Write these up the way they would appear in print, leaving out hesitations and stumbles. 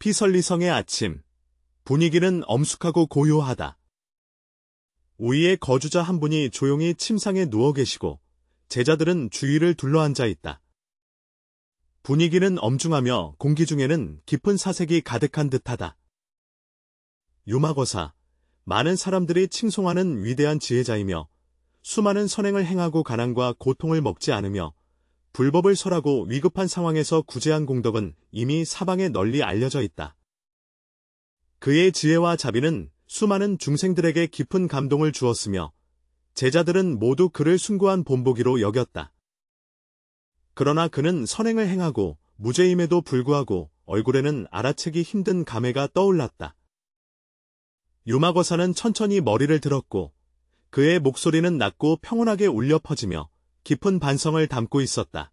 피설리성의 아침. 분위기는 엄숙하고 고요하다. 우이의 거주자 한 분이 조용히 침상에 누워 계시고 제자들은 주위를 둘러앉아 있다. 분위기는 엄중하며 공기 중에는 깊은 사색이 가득한 듯하다. 유마거사, 많은 사람들이 칭송하는 위대한 지혜자이며 수많은 선행을 행하고 가난과 고통을 먹지 않으며 불법을 설하고 위급한 상황에서 구제한 공덕은 이미 사방에 널리 알려져 있다. 그의 지혜와 자비는 수많은 중생들에게 깊은 감동을 주었으며 제자들은 모두 그를 숭고한 본보기로 여겼다. 그러나 그는 선행을 행하고 무죄임에도 불구하고 얼굴에는 알아채기 힘든 감회가 떠올랐다. 유마거사는 천천히 머리를 들었고 그의 목소리는 낮고 평온하게 울려 퍼지며 깊은 반성을 담고 있었다.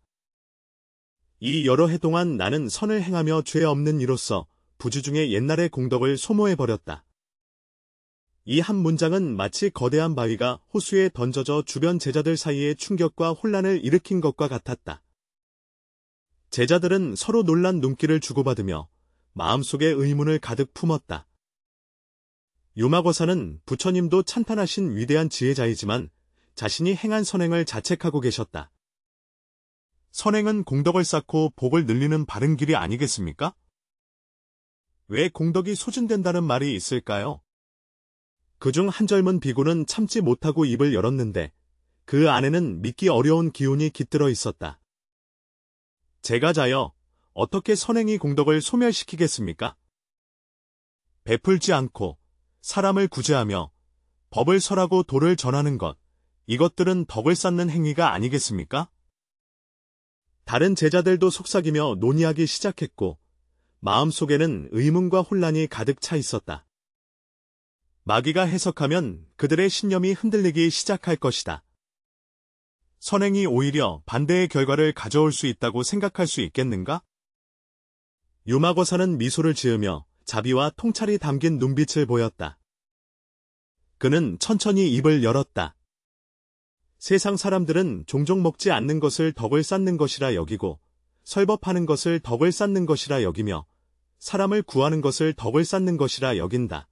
이 여러 해 동안 나는 선을 행하며 죄 없는 이로서 부주중의 옛날의 공덕을 소모해버렸다. 이 한 문장은 마치 거대한 바위가 호수에 던져져 주변 제자들 사이에 충격과 혼란을 일으킨 것과 같았다. 제자들은 서로 놀란 눈길을 주고받으며 마음속에 의문을 가득 품었다. 유마거사는 부처님도 찬탄하신 위대한 지혜자이지만 자신이 행한 선행을 자책하고 계셨다. 선행은 공덕을 쌓고 복을 늘리는 바른 길이 아니겠습니까? 왜 공덕이 소진된다는 말이 있을까요? 그중 한 젊은 비구는 참지 못하고 입을 열었는데 그 안에는 믿기 어려운 기운이 깃들어 있었다. 제가자여, 어떻게 선행이 공덕을 소멸시키겠습니까? 베풀지 않고 사람을 구제하며 법을 설하고 도를 전하는 것, 이것들은 덕을 쌓는 행위가 아니겠습니까? 다른 제자들도 속삭이며 논의하기 시작했고 마음속에는 의문과 혼란이 가득 차 있었다. 마귀가 해석하면 그들의 신념이 흔들리기 시작할 것이다. 선행이 오히려 반대의 결과를 가져올 수 있다고 생각할 수 있겠는가? 유마거사는 미소를 지으며 자비와 통찰이 담긴 눈빛을 보였다. 그는 천천히 입을 열었다. 세상 사람들은 종종 먹지 않는 것을 덕을 쌓는 것이라 여기고 설법하는 것을 덕을 쌓는 것이라 여기며 사람을 구하는 것을 덕을 쌓는 것이라 여긴다.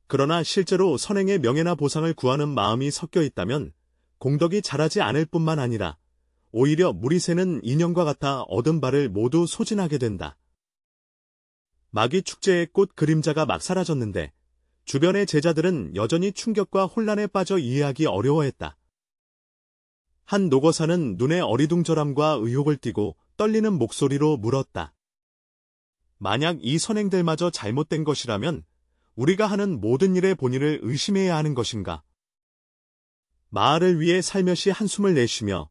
그러나 실제로 선행의 명예나 보상을 구하는 마음이 섞여 있다면 공덕이 자라지 않을 뿐만 아니라 오히려 물이 새는 인연과 같아 얻은 바를 모두 소진하게 된다. 마귀 축제의 꽃 그림자가 막 사라졌는데 주변의 제자들은 여전히 충격과 혼란에 빠져 이해하기 어려워했다. 한 노거사는 눈에 어리둥절함과 의혹을 띠고 떨리는 목소리로 물었다. 만약 이 선행들마저 잘못된 것이라면 우리가 하는 모든 일의 본의를 의심해야 하는 것인가? 마을을 위해 살며시 한숨을 내쉬며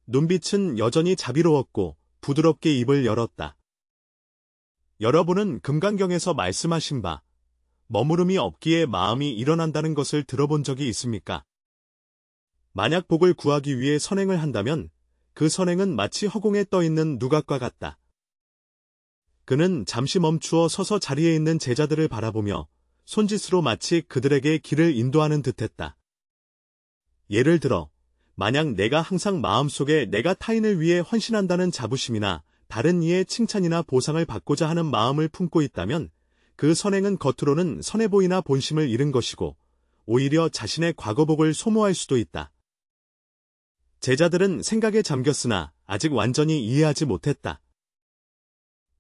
눈빛은 여전히 자비로웠고 부드럽게 입을 열었다. 여러분은 금강경에서 말씀하신 바 머무름이 없기에 마음이 일어난다는 것을 들어본 적이 있습니까? 만약 복을 구하기 위해 선행을 한다면 그 선행은 마치 허공에 떠있는 누각과 같다. 그는 잠시 멈추어 서서 자리에 있는 제자들을 바라보며 손짓으로 마치 그들에게 길을 인도하는 듯했다. 예를 들어 만약 내가 항상 마음속에 내가 타인을 위해 헌신한다는 자부심이나 다른 이의 칭찬이나 보상을 받고자 하는 마음을 품고 있다면 그 선행은 겉으로는 선해 보이나 본심을 잃은 것이고 오히려 자신의 과거복을 소모할 수도 있다. 제자들은 생각에 잠겼으나 아직 완전히 이해하지 못했다.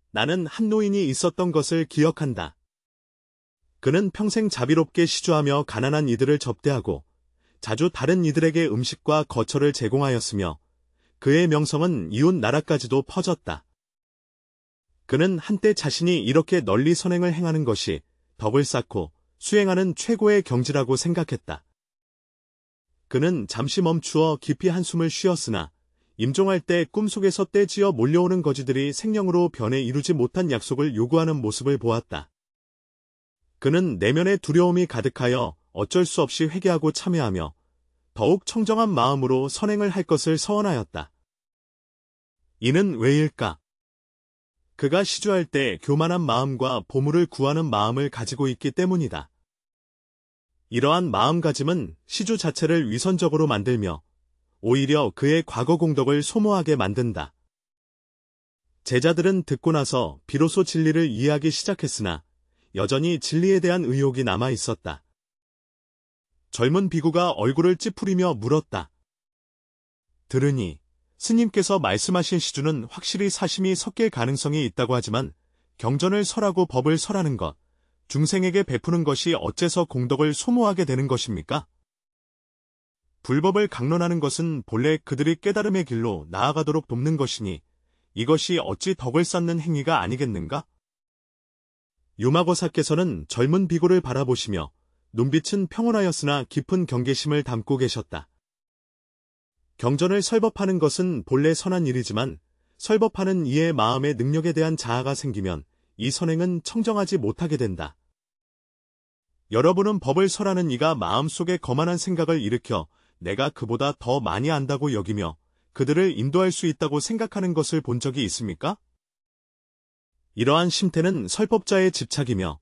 나는 한 노인이 있었던 것을 기억한다. 그는 평생 자비롭게 시주하며 가난한 이들을 접대하고 자주 다른 이들에게 음식과 거처를 제공하였으며 그의 명성은 이웃 나라까지도 퍼졌다. 그는 한때 자신이 이렇게 널리 선행을 행하는 것이 덕을 쌓고 수행하는 최고의 경지라고 생각했다. 그는 잠시 멈추어 깊이 한숨을 쉬었으나 임종할 때 꿈속에서 떼지어 몰려오는 거지들이 생령으로 변해 이루지 못한 약속을 요구하는 모습을 보았다. 그는 내면에 두려움이 가득하여 어쩔 수 없이 회개하고 참회하며 더욱 청정한 마음으로 선행을 할 것을 서원하였다. 이는 왜일까? 그가 시주할 때 교만한 마음과 보물을 구하는 마음을 가지고 있기 때문이다. 이러한 마음가짐은 시주 자체를 위선적으로 만들며 오히려 그의 과거 공덕을 소모하게 만든다. 제자들은 듣고 나서 비로소 진리를 이해하기 시작했으나 여전히 진리에 대한 의혹이 남아 있었다. 젊은 비구가 얼굴을 찌푸리며 물었다. 들으니 스님께서 말씀하신 시주는 확실히 사심이 섞일 가능성이 있다고 하지만 경전을 설하고 법을 설하는 것, 중생에게 베푸는 것이 어째서 공덕을 소모하게 되는 것입니까? 불법을 강론하는 것은 본래 그들이 깨달음의 길로 나아가도록 돕는 것이니 이것이 어찌 덕을 쌓는 행위가 아니겠는가? 유마거사께서는 젊은 비구를 바라보시며 눈빛은 평온하였으나 깊은 경계심을 담고 계셨다. 경전을 설법하는 것은 본래 선한 일이지만 설법하는 이의 마음의 능력에 대한 자아가 생기면 이 선행은 청정하지 못하게 된다. 여러분은 법을 설하는 이가 마음속에 거만한 생각을 일으켜 내가 그보다 더 많이 안다고 여기며 그들을 인도할 수 있다고 생각하는 것을 본 적이 있습니까? 이러한 심태는 설법자의 집착이며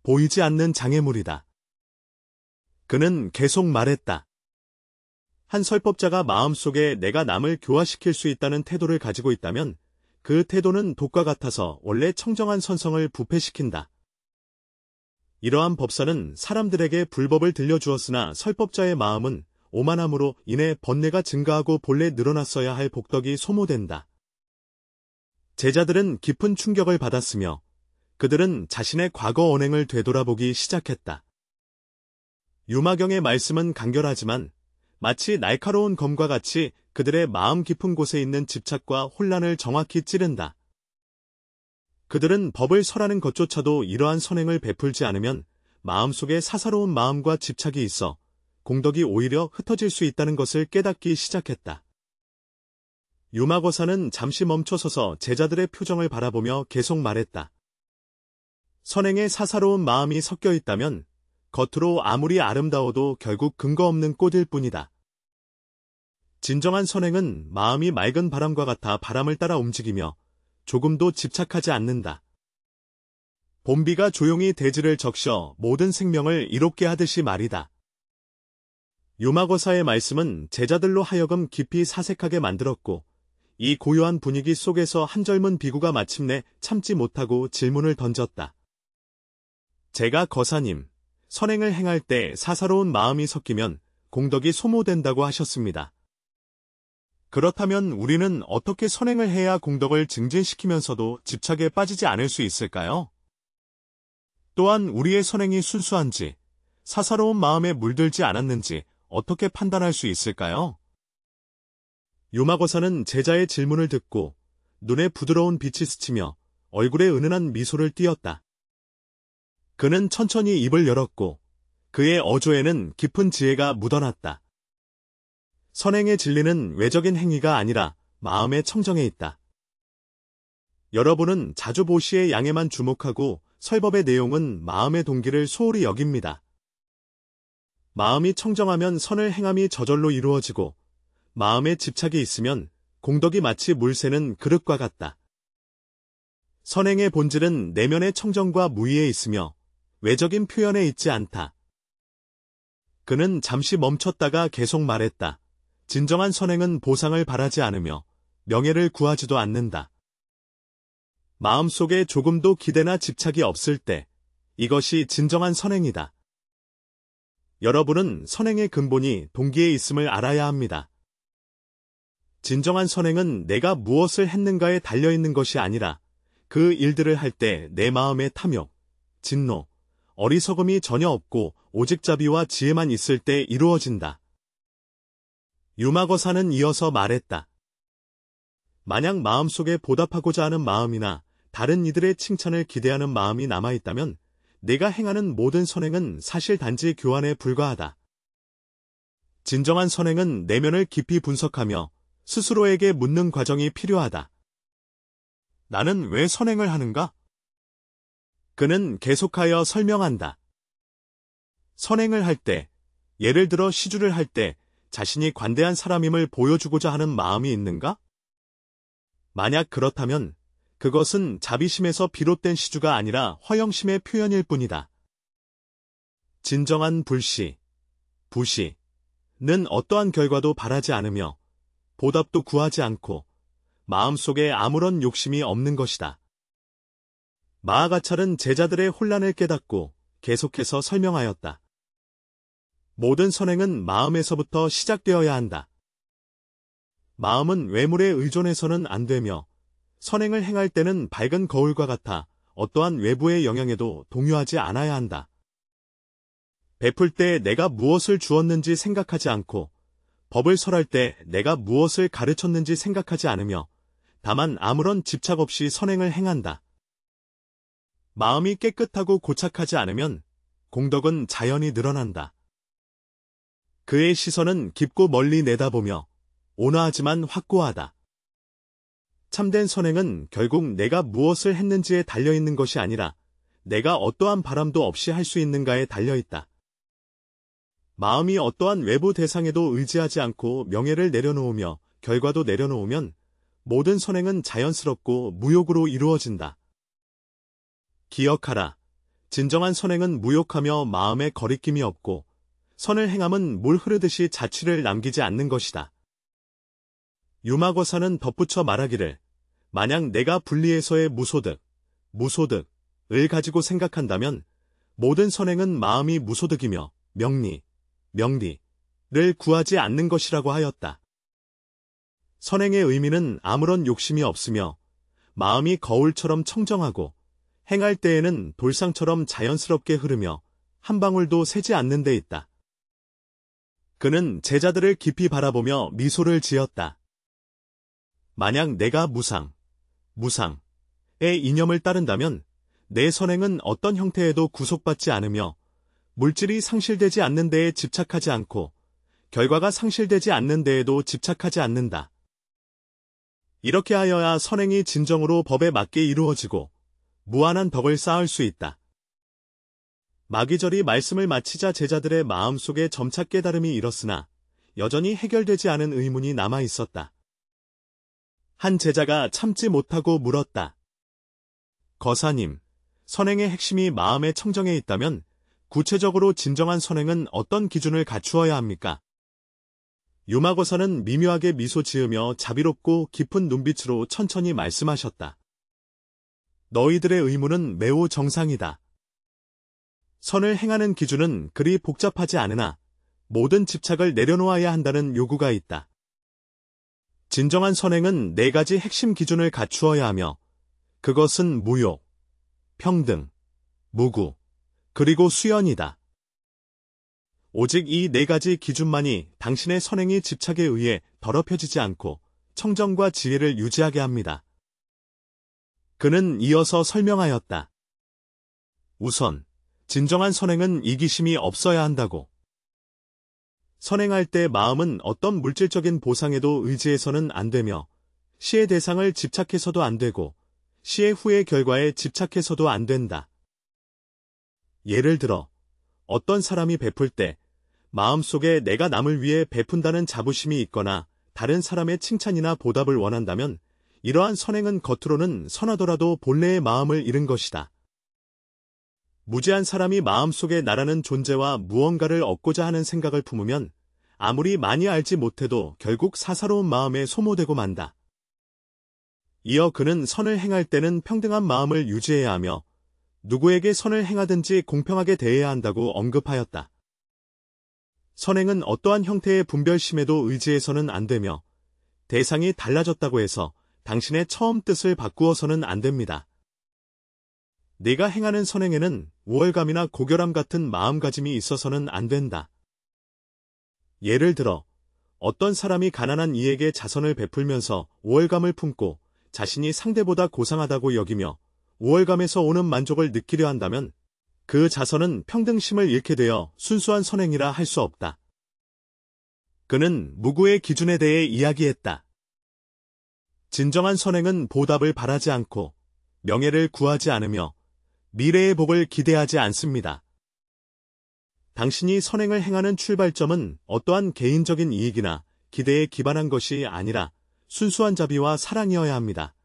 보이지 않는 장애물이다. 그는 계속 말했다. 한 설법자가 마음속에 내가 남을 교화시킬 수 있다는 태도를 가지고 있다면 그 태도는 독과 같아서 원래 청정한 선성을 부패시킨다. 이러한 법사는 사람들에게 불법을 들려주었으나 설법자의 마음은 오만함으로 인해 번뇌가 증가하고 본래 늘어났어야 할 복덕이 소모된다. 제자들은 깊은 충격을 받았으며 그들은 자신의 과거 언행을 되돌아보기 시작했다. 유마경의 말씀은 간결하지만 마치 날카로운 검과 같이 그들의 마음 깊은 곳에 있는 집착과 혼란을 정확히 찌른다. 그들은 법을 설하는 것조차도 이러한 선행을 베풀지 않으면 마음속에 사사로운 마음과 집착이 있어 공덕이 오히려 흩어질 수 있다는 것을 깨닫기 시작했다. 유마거사는 잠시 멈춰서서 제자들의 표정을 바라보며 계속 말했다. 선행에 사사로운 마음이 섞여 있다면 겉으로 아무리 아름다워도 결국 근거 없는 꽃일 뿐이다. 진정한 선행은 마음이 맑은 바람과 같아 바람을 따라 움직이며 조금도 집착하지 않는다. 봄비가 조용히 대지를 적셔 모든 생명을 이롭게 하듯이 말이다. 유마거사의 말씀은 제자들로 하여금 깊이 사색하게 만들었고 이 고요한 분위기 속에서 한 젊은 비구가 마침내 참지 못하고 질문을 던졌다. 제가 거사님, 선행을 행할 때 사사로운 마음이 섞이면 공덕이 소모된다고 하셨습니다. 그렇다면 우리는 어떻게 선행을 해야 공덕을 증진시키면서도 집착에 빠지지 않을 수 있을까요? 또한 우리의 선행이 순수한지, 사사로운 마음에 물들지 않았는지 어떻게 판단할 수 있을까요? 유마거사는 제자의 질문을 듣고 눈에 부드러운 빛이 스치며 얼굴에 은은한 미소를 띄었다. 그는 천천히 입을 열었고 그의 어조에는 깊은 지혜가 묻어났다. 선행의 진리는 외적인 행위가 아니라 마음의 청정에 있다. 여러분은 자주 보시의 양에만 주목하고 설법의 내용은 마음의 동기를 소홀히 여깁니다. 마음이 청정하면 선을 행함이 저절로 이루어지고 마음에 집착이 있으면 공덕이 마치 물 새는 그릇과 같다. 선행의 본질은 내면의 청정과 무의에 있으며 외적인 표현에 있지 않다. 그는 잠시 멈췄다가 계속 말했다. 진정한 선행은 보상을 바라지 않으며 명예를 구하지도 않는다. 마음속에 조금도 기대나 집착이 없을 때 이것이 진정한 선행이다. 여러분은 선행의 근본이 동기에 있음을 알아야 합니다. 진정한 선행은 내가 무엇을 했는가에 달려있는 것이 아니라 그 일들을 할 때 내 마음의 탐욕, 진노, 어리석음이 전혀 없고 오직 자비와 지혜만 있을 때 이루어진다. 유마거사는 이어서 말했다. 만약 마음속에 보답하고자 하는 마음이나 다른 이들의 칭찬을 기대하는 마음이 남아있다면 내가 행하는 모든 선행은 사실 단지 교환에 불과하다. 진정한 선행은 내면을 깊이 분석하며 스스로에게 묻는 과정이 필요하다. 나는 왜 선행을 하는가? 그는 계속하여 설명한다. 선행을 할 때, 예를 들어 시주를 할 때 자신이 관대한 사람임을 보여주고자 하는 마음이 있는가? 만약 그렇다면 그것은 자비심에서 비롯된 시주가 아니라 허영심의 표현일 뿐이다. 진정한 불시, 부시는 어떠한 결과도 바라지 않으며 보답도 구하지 않고 마음속에 아무런 욕심이 없는 것이다. 마하가찰은 제자들의 혼란을 깨닫고 계속해서 설명하였다. 모든 선행은 마음에서부터 시작되어야 한다. 마음은 외물에 의존해서는 안 되며 선행을 행할 때는 밝은 거울과 같아 어떠한 외부의 영향에도 동요하지 않아야 한다. 베풀 때 내가 무엇을 주었는지 생각하지 않고 법을 설할 때 내가 무엇을 가르쳤는지 생각하지 않으며 다만 아무런 집착 없이 선행을 행한다. 마음이 깨끗하고 고착하지 않으면 공덕은 자연히 늘어난다. 그의 시선은 깊고 멀리 내다보며 온화하지만 확고하다. 참된 선행은 결국 내가 무엇을 했는지에 달려있는 것이 아니라 내가 어떠한 바람도 없이 할 수 있는가에 달려있다. 마음이 어떠한 외부 대상에도 의지하지 않고 명예를 내려놓으며 결과도 내려놓으면 모든 선행은 자연스럽고 무욕으로 이루어진다. 기억하라. 진정한 선행은 무욕하며 마음에 거리낌이 없고 선을 행함은 물 흐르듯이 자취를 남기지 않는 것이다. 유마거사는 덧붙여 말하기를 만약 내가 분리해서의 무소득을 가지고 생각한다면 모든 선행은 마음이 무소득이며 명리를 구하지 않는 것이라고 하였다. 선행의 의미는 아무런 욕심이 없으며 마음이 거울처럼 청정하고 행할 때에는 돌상처럼 자연스럽게 흐르며 한 방울도 새지 않는 데 있다. 그는 제자들을 깊이 바라보며 미소를 지었다. 만약 내가 무상의 이념을 따른다면 내 선행은 어떤 형태에도 구속받지 않으며 물질이 상실되지 않는 데에 집착하지 않고 결과가 상실되지 않는 데에도 집착하지 않는다. 이렇게 하여야 선행이 진정으로 법에 맞게 이루어지고 무한한 덕을 쌓을 수 있다. 마귀절이 말씀을 마치자 제자들의 마음속에 점차 깨달음이 일었으나 여전히 해결되지 않은 의문이 남아 있었다. 한 제자가 참지 못하고 물었다. 거사님, 선행의 핵심이 마음의 청정에 있다면 구체적으로 진정한 선행은 어떤 기준을 갖추어야 합니까? 유마거사는 미묘하게 미소 지으며 자비롭고 깊은 눈빛으로 천천히 말씀하셨다. 너희들의 의문은 매우 정상이다. 선을 행하는 기준은 그리 복잡하지 않으나 모든 집착을 내려놓아야 한다는 요구가 있다. 진정한 선행은 4가지 핵심 기준을 갖추어야 하며 그것은 무욕, 평등, 무구, 그리고 수연이다. 오직 이 4가지 기준만이 당신의 선행이 집착에 의해 더럽혀지지 않고 청정과 지혜를 유지하게 합니다. 그는 이어서 설명하였다. 우선 진정한 선행은 이기심이 없어야 한다고. 선행할 때 마음은 어떤 물질적인 보상에도 의지해서는 안 되며 시의 대상을 집착해서도 안 되고 시의 후의 결과에 집착해서도 안 된다. 예를 들어 어떤 사람이 베풀 때 마음속에 내가 남을 위해 베푼다는 자부심이 있거나 다른 사람의 칭찬이나 보답을 원한다면 이러한 선행은 겉으로는 선하더라도 본래의 마음을 잃은 것이다. 무지한 사람이 마음속에 나라는 존재와 무언가를 얻고자 하는 생각을 품으면 아무리 많이 알지 못해도 결국 사사로운 마음에 소모되고 만다. 이어 그는 선을 행할 때는 평등한 마음을 유지해야 하며 누구에게 선을 행하든지 공평하게 대해야 한다고 언급하였다. 선행은 어떠한 형태의 분별심에도 의지해서는 안 되며 대상이 달라졌다고 해서 당신의 처음 뜻을 바꾸어서는 안 됩니다. 네가 행하는 선행에는 우월감이나 고결함 같은 마음가짐이 있어서는 안 된다. 예를 들어 어떤 사람이 가난한 이에게 자선을 베풀면서 우월감을 품고 자신이 상대보다 고상하다고 여기며 우월감에서 오는 만족을 느끼려 한다면 그 자선은 평등심을 잃게 되어 순수한 선행이라 할 수 없다. 그는 무구의 기준에 대해 이야기했다. 진정한 선행은 보답을 바라지 않고 명예를 구하지 않으며 미래의 복을 기대하지 않습니다. 당신이 선행을 행하는 출발점은 어떠한 개인적인 이익이나 기대에 기반한 것이 아니라 순수한 자비와 사랑이어야 합니다.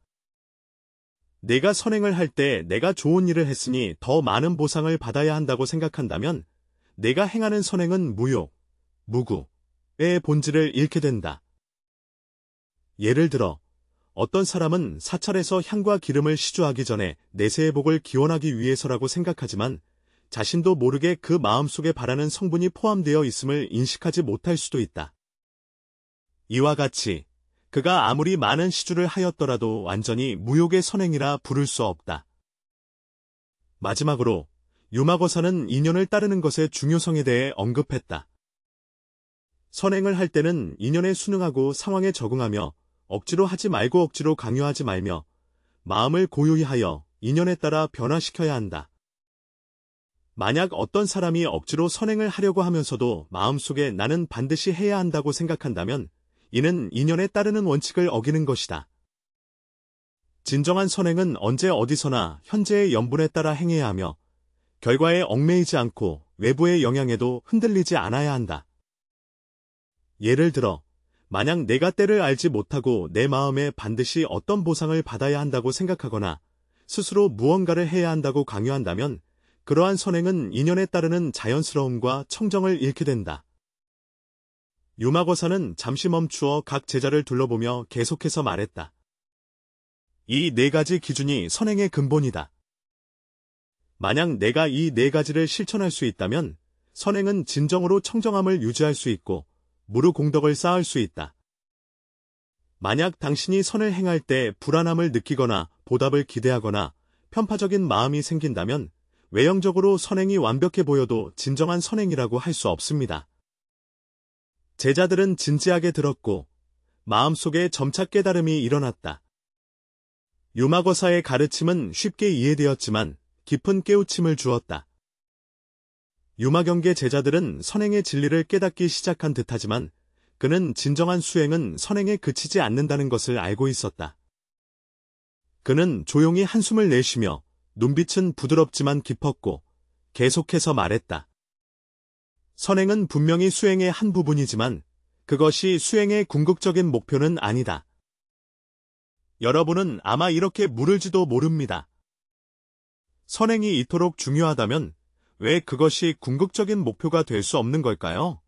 내가 선행을 할 때 내가 좋은 일을 했으니 더 많은 보상을 받아야 한다고 생각한다면 내가 행하는 선행은 무욕, 무구의 본질을 잃게 된다. 예를 들어 어떤 사람은 사찰에서 향과 기름을 시주하기 전에 내세의 복을 기원하기 위해서라고 생각하지만 자신도 모르게 그 마음속에 바라는 성분이 포함되어 있음을 인식하지 못할 수도 있다. 이와 같이 그가 아무리 많은 시주를 하였더라도 완전히 무욕의 선행이라 부를 수 없다. 마지막으로 유마거사는 인연을 따르는 것의 중요성에 대해 언급했다. 선행을 할 때는 인연에 순응하고 상황에 적응하며 억지로 하지 말고 억지로 강요하지 말며 마음을 고요히 하여 인연에 따라 변화시켜야 한다. 만약 어떤 사람이 억지로 선행을 하려고 하면서도 마음속에 나는 반드시 해야 한다고 생각한다면 이는 인연에 따르는 원칙을 어기는 것이다. 진정한 선행은 언제 어디서나 현재의 연분에 따라 행해야 하며 결과에 얽매이지 않고 외부의 영향에도 흔들리지 않아야 한다. 예를 들어 만약 내가 때를 알지 못하고 내 마음에 반드시 어떤 보상을 받아야 한다고 생각하거나 스스로 무언가를 해야 한다고 강요한다면 그러한 선행은 인연에 따르는 자연스러움과 청정을 잃게 된다. 유마거사는 잠시 멈추어 각 제자를 둘러보며 계속해서 말했다. 이 네 가지 기준이 선행의 근본이다. 만약 내가 이 네 가지를 실천할 수 있다면 선행은 진정으로 청정함을 유지할 수 있고 무르공덕을 쌓을 수 있다. 만약 당신이 선을 행할 때 불안함을 느끼거나 보답을 기대하거나 편파적인 마음이 생긴다면 외형적으로 선행이 완벽해 보여도 진정한 선행이라고 할 수 없습니다. 제자들은 진지하게 들었고 마음속에 점차 깨달음이 일어났다. 유마거사의 가르침은 쉽게 이해되었지만 깊은 깨우침을 주었다. 유마경계 제자들은 선행의 진리를 깨닫기 시작한 듯하지만 그는 진정한 수행은 선행에 그치지 않는다는 것을 알고 있었다. 그는 조용히 한숨을 내쉬며 눈빛은 부드럽지만 깊었고 계속해서 말했다. 선행은 분명히 수행의 한 부분이지만 그것이 수행의 궁극적인 목표는 아니다. 여러분은 아마 이렇게 물을지도 모릅니다. 선행이 이토록 중요하다면 왜 그것이 궁극적인 목표가 될 수 없는 걸까요?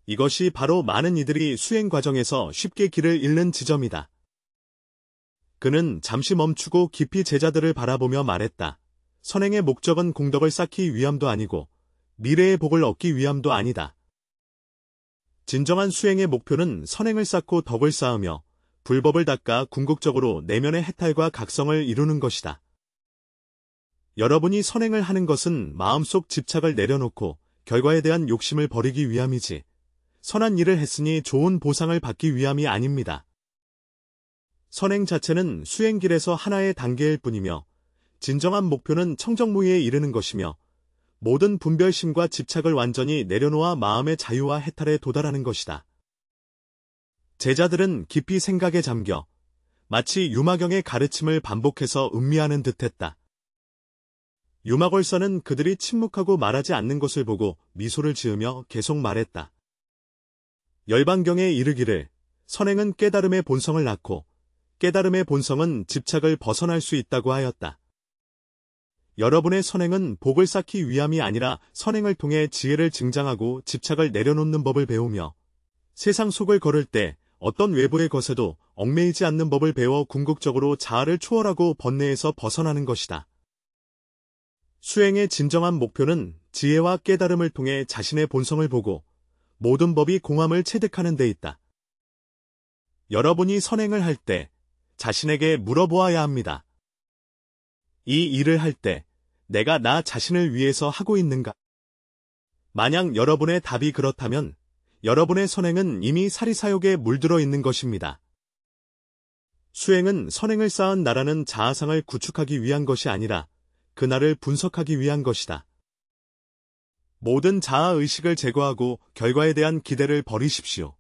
이것이 바로 많은 이들이 수행 과정에서 쉽게 길을 잃는 지점이다. 그는 잠시 멈추고 깊이 제자들을 바라보며 말했다. 선행의 목적은 공덕을 쌓기 위함도 아니고 미래의 복을 얻기 위함도 아니다. 진정한 수행의 목표는 선행을 쌓고 덕을 쌓으며 불법을 닦아 궁극적으로 내면의 해탈과 각성을 이루는 것이다. 여러분이 선행을 하는 것은 마음속 집착을 내려놓고 결과에 대한 욕심을 버리기 위함이지 선한 일을 했으니 좋은 보상을 받기 위함이 아닙니다. 선행 자체는 수행길에서 하나의 단계일 뿐이며 진정한 목표는 청정무의에 이르는 것이며 모든 분별심과 집착을 완전히 내려놓아 마음의 자유와 해탈에 도달하는 것이다. 제자들은 깊이 생각에 잠겨 마치 유마경의 가르침을 반복해서 음미하는 듯했다. 유마걸사는 그들이 침묵하고 말하지 않는 것을 보고 미소를 지으며 계속 말했다. 열반경에 이르기를 선행은 깨달음의 본성을 낳고 깨달음의 본성은 집착을 벗어날 수 있다고 하였다. 여러분의 선행은 복을 쌓기 위함이 아니라 선행을 통해 지혜를 증장하고 집착을 내려놓는 법을 배우며 세상 속을 걸을 때 어떤 외부의 것에도 얽매이지 않는 법을 배워 궁극적으로 자아를 초월하고 번뇌에서 벗어나는 것이다. 수행의 진정한 목표는 지혜와 깨달음을 통해 자신의 본성을 보고 모든 법이 공함을 체득하는 데 있다. 여러분이 선행을 할 때 자신에게 물어보아야 합니다. 이 일을 할 때 내가 나 자신을 위해서 하고 있는가? 만약 여러분의 답이 그렇다면 여러분의 선행은 이미 사리사욕에 물들어 있는 것입니다. 수행은 선행을 쌓은 나라는 자아상을 구축하기 위한 것이 아니라 그날을 분석하기 위한 것이다. 모든 자아의식을 제거하고 결과에 대한 기대를 버리십시오.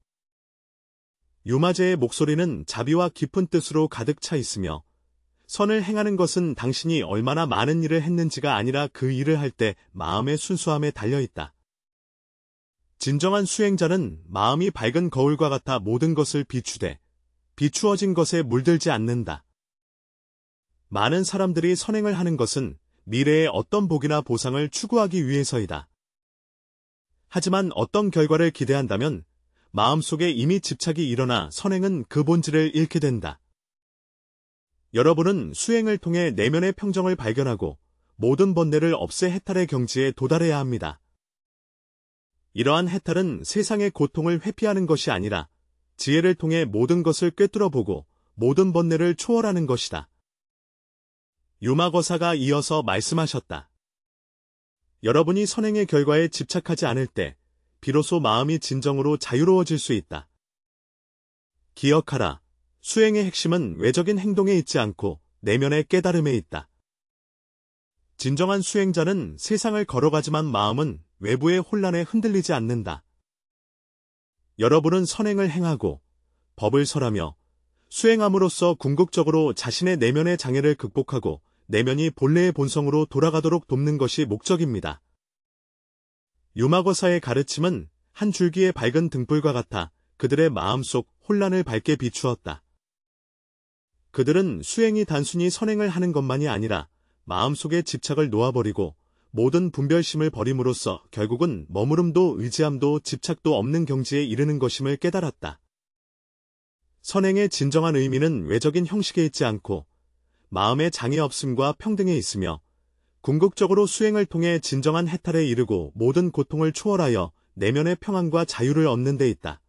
유마제의 목소리는 자비와 깊은 뜻으로 가득 차 있으며 선을 행하는 것은 당신이 얼마나 많은 일을 했는지가 아니라 그 일을 할 때 마음의 순수함에 달려있다. 진정한 수행자는 마음이 밝은 거울과 같아 모든 것을 비추되 비추어진 것에 물들지 않는다. 많은 사람들이 선행을 하는 것은 미래의 어떤 복이나 보상을 추구하기 위해서이다. 하지만 어떤 결과를 기대한다면 마음속에 이미 집착이 일어나 선행은 그 본질을 잃게 된다. 여러분은 수행을 통해 내면의 평정을 발견하고 모든 번뇌를 없애 해탈의 경지에 도달해야 합니다. 이러한 해탈은 세상의 고통을 회피하는 것이 아니라 지혜를 통해 모든 것을 꿰뚫어보고 모든 번뇌를 초월하는 것이다. 유마거사가 이어서 말씀하셨다. 여러분이 선행의 결과에 집착하지 않을 때 비로소 마음이 진정으로 자유로워질 수 있다. 기억하라. 수행의 핵심은 외적인 행동에 있지 않고 내면의 깨달음에 있다. 진정한 수행자는 세상을 걸어가지만 마음은 외부의 혼란에 흔들리지 않는다. 여러분은 선행을 행하고 법을 설하며 수행함으로써 궁극적으로 자신의 내면의 장애를 극복하고 내면이 본래의 본성으로 돌아가도록 돕는 것이 목적입니다. 유마거사의 가르침은 한 줄기의 밝은 등불과 같아 그들의 마음속 혼란을 밝게 비추었다. 그들은 수행이 단순히 선행을 하는 것만이 아니라 마음속의 집착을 놓아버리고 모든 분별심을 버림으로써 결국은 머무름도 의지함도 집착도 없는 경지에 이르는 것임을 깨달았다. 선행의 진정한 의미는 외적인 형식에 있지 않고 마음의 장애 없음과 평등에 있으며 궁극적으로 수행을 통해 진정한 해탈에 이르고 모든 고통을 초월하여 내면의 평안과 자유를 얻는 데 있다.